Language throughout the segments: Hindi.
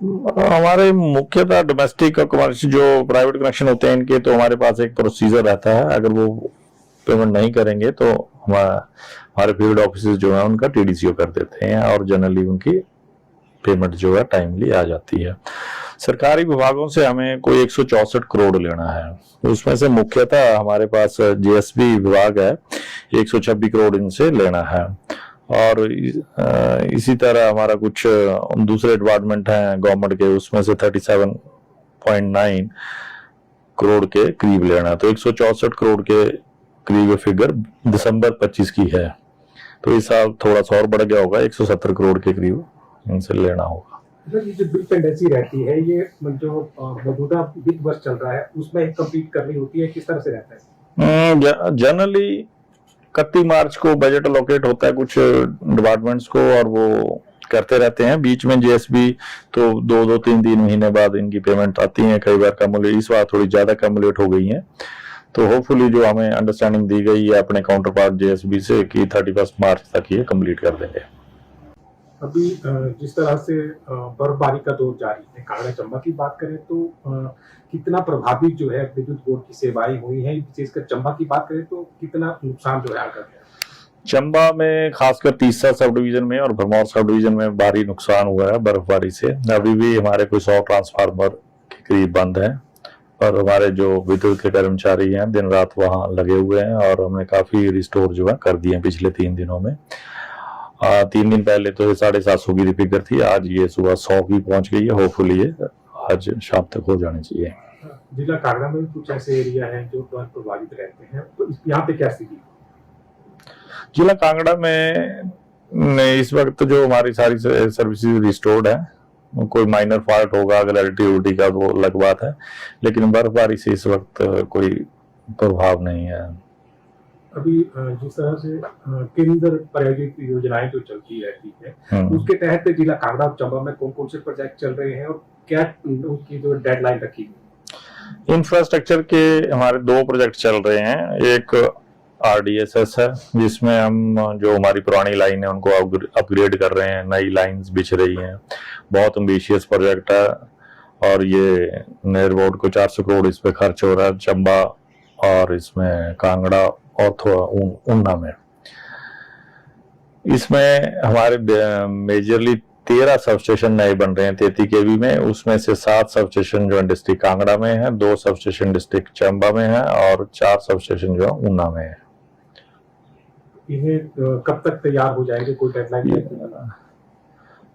हमारे मुख्यतः डोमेस्टिक और कमर्शियल जो प्राइवेट कनेक्शन होते हैं इनके, तो हमारे पास एक प्रोसीजर रहता है। अगर वो पेमेंट नहीं करेंगे तो हमारे फील्ड ऑफिसर्स जो है उनका टीडीसीओ कर देते हैं और जनरली उनकी पेमेंट जो है टाइमली आ जाती है। सरकारी विभागों से हमें कोई 164 करोड़ लेना है, उसमें से मुख्यतः हमारे पास जीएसबी विभाग है, 126 करोड़ इनसे लेना है। और इसी तरह हमारा कुछ दूसरे डिपार्टमेंट हैं गवर्नमेंट के, उसमें से 37.9 करोड़ के करीब लेना है। तो 164 करोड़ के करीब फिगर दिसंबर 25 की है। तो इस साल थोड़ा सा और बढ़ गया होगा, 170 करोड़ के करीब इनसे लेना होगा। ये जो बिल पेंडेंसी रहती है, ये जो मौजूदा वित्त वर्ष चल रहा है उसमें कंप्लीट करनी होती है, किस तरह से रहता है? जनरली 31 मार्च को बजट अलोकेट होता है कुछ डिपार्टमेंट्स को, और वो करते रहते हैं। बीच में जीएसबी तो 2-3 महीने बाद इनकी पेमेंट आती है, कई बार कम्युलेट, इस बार थोड़ी ज्यादा कम्युलेट हो गई है। तो होपफुली जो हमें अंडरस्टैंडिंग दी गई है अपने काउंटर पार्ट जीएसबी से कि 31 मार्च तक ये कंप्लीट कर देंगे। अभी जिस तरह से बर्फबारी का दौर जारी है, कांगड़ा चंबा की बात करें तो कितना प्रभावित जो है विद्युत बोर्ड की सेवाएं हुई हैं, विशेषकर चंबा की बात करें तो कितना नुकसान जो है आकर गया? चंबा में खासकर तीसरा सब डिवीजन में और भरमौर सब डिवीजन में भारी नुकसान हुआ है बर्फबारी से। अभी भी हमारे कोई 100 ट्रांसफार्मर के करीब बंद है, और हमारे जो विद्युत के कर्मचारी हैं दिन रात वहां लगे हुए हैं, और हमने काफी रिस्टोर जो है कर दिए हैं पिछले 3 दिनों में। 3 दिन पहले तो 750 की फिगर थी, आज ये सुबह 100 की पहुंच गई है। होपफुली ये आज शाम तक हो जानी चाहिए। जिला कांगड़ा में कुछ ऐसे एरिया हैं जो प्रभावित रहते हैं, तो यहाँ पे क्या स्थिति? जिला कांगड़ा में इस वक्त जो हमारी सारी सर्विसेज रिस्टोर्ड है, कोई माइनर फॉल्ट होगा अगर एलटीयूटी का वो अलग बात है, लेकिन बर्फबारी से इस वक्त कोई प्रभाव नहीं है। अभी जिस तरह से केंद्र प्रायोजित योजनाएं जो चलती रहती है, उसके तहत जिला कांगड़ा और चंबा में कौन कौन से प्रोजेक्ट चल रहे हैं और क्या उनकी जो डेडलाइन रखी गई? इंफ्रास्ट्रक्चर के हमारे 2 प्रोजेक्ट चल रहे हैं। एक आरडीएसएस है जिसमें हम जो हमारी पुरानी लाइन है उनको अपग्रेड कर रहे हैं, नई लाइंस बिछ रही हैं। बहुत एम्बिशियस प्रोजेक्ट है, और ये नेयर बोर्ड को 400 करोड़ इस पे खर्च हो रहा है चंबा और इसमें कांगड़ा और थोड़ा ऊना में। इसमें हमारे मेजरली 13 सब स्टेशन नए बन रहे हैं 33 केवी में, उसमें से 7 सब स्टेशन जो डिस्ट्रिक्ट कांगड़ा में है, 2 सब स्टेशन डिस्ट्रिक्ट चंबा में है, और 4 सब स्टेशन जो ऊना में है। इन्हें कब तक तैयार हो जाएंगे, कोई डेडलाइन?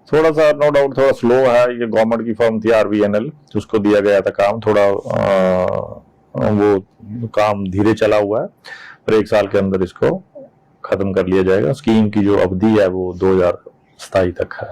थोड़ा सा नो डाउट थोड़ा स्लो है। ये गवर्नमेंट की फर्म थी आरवीएनएल, उसको दिया गया था काम, थोड़ा वो काम धीरे चला हुआ है, पर 1 साल के अंदर इसको खत्म कर लिया जाएगा। स्कीम की जो अवधि है वो 2027 तक है।